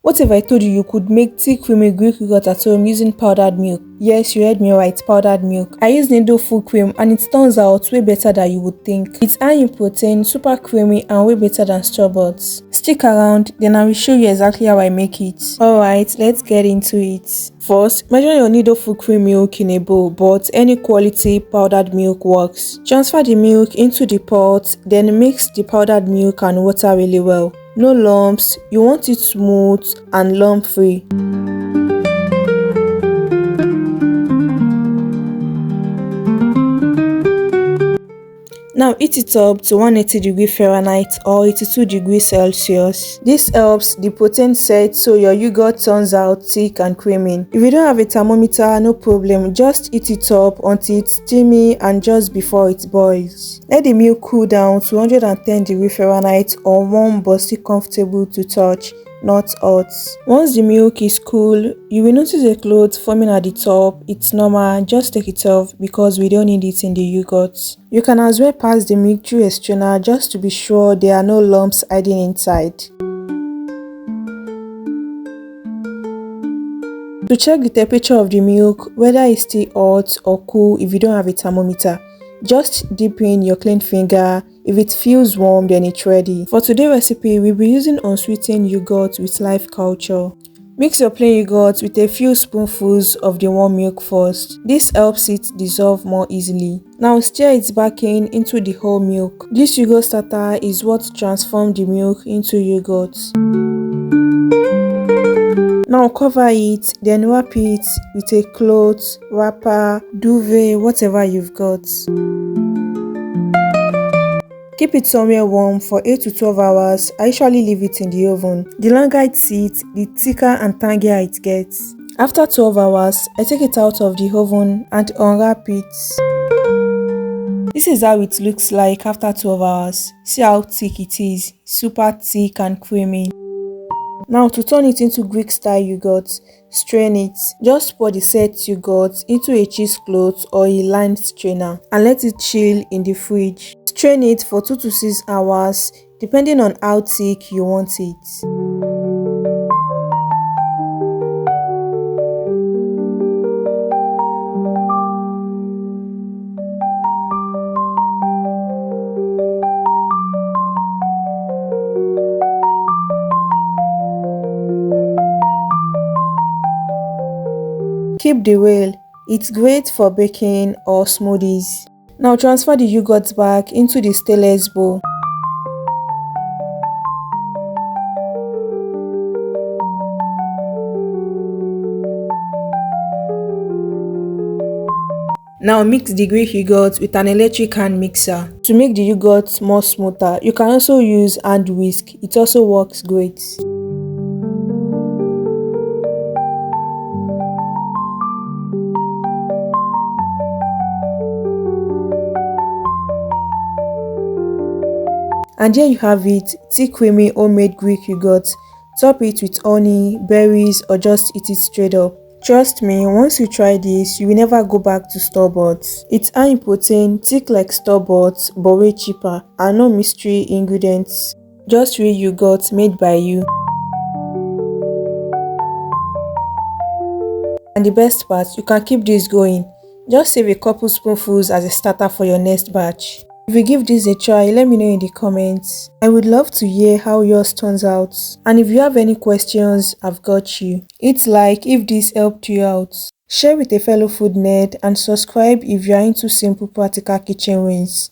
What if I told you you could make thick creamy Greek yogurt at home using powdered milk? Yes, you heard me right, powdered milk. I use Nido full cream and it turns out way better than you would think. It's high in protein, super creamy and way better than store-bought. Stick around, then I will show you exactly how I make it. Alright, let's get into it. First, measure your Nido full cream milk in a bowl, but any quality powdered milk works. Transfer the milk into the pot, then mix the powdered milk and water really well. No lumps, you want it smooth and lump free. Now heat it up to 180°F or 82°C. This helps the protein set so your yogurt turns out thick and creamy. If you don't have a thermometer, no problem, just heat it up until it's steamy and just before it boils. Let the milk cool down to 110°F or warm but still comfortable to touch, not hot. Once the milk is cool, you will notice a cloth forming at the top. It's normal, just take it off because we don't need it in the yogurt. You can as well pass the milk through a strainer just to be sure there are no lumps hiding inside. To check the temperature of the milk, whether it's still hot or cool if you don't have a thermometer, just dip in your clean finger. If it feels warm, then it's ready. For today's recipe, we'll be using unsweetened yogurt with live culture. Mix your plain yogurt with a few spoonfuls of the warm milk first. This helps it dissolve more easily. Now stir it back into the whole milk. This yogurt starter is what transforms the milk into yogurt. Now cover it, then wrap it with a cloth, wrapper, duvet, whatever you've got. Keep it somewhere warm for 8 to 12 hours. I usually leave it in the oven. The longer it sits, the thicker and tangier it gets. After 12 hours, I take it out of the oven and unwrap it. This is how it looks like after 12 hours. See how thick it is, super thick and creamy. Now to turn it into Greek style yogurt, strain it. Just pour the set yogurt into a cheesecloth or a lined strainer and let it chill in the fridge. Strain it for 2 to 6 hours depending on how thick you want it. Keep the whey. It's great for baking or smoothies. Now transfer the yogurt back into the stainless bowl. Now mix the Greek yogurt with an electric hand mixer. To make the yogurt more smoother, you can also use hand whisk. It also works great. And there you have it, thick creamy homemade Greek yogurt. Top it with honey, berries or just eat it straight up. Trust me, once you try this, you will never go back to store-bought. It's high in protein, thick like store-bought but way cheaper and no mystery ingredients. Just real yogurt made by you. And the best part, you can keep this going. Just save a couple spoonfuls as a starter for your next batch. If you give this a try, let me know in the comments. I would love to hear how yours turns out. And if you have any questions, I've got you. Hit like if this helped you out. Share with a fellow food nerd and subscribe if you are into simple practical kitchen wins.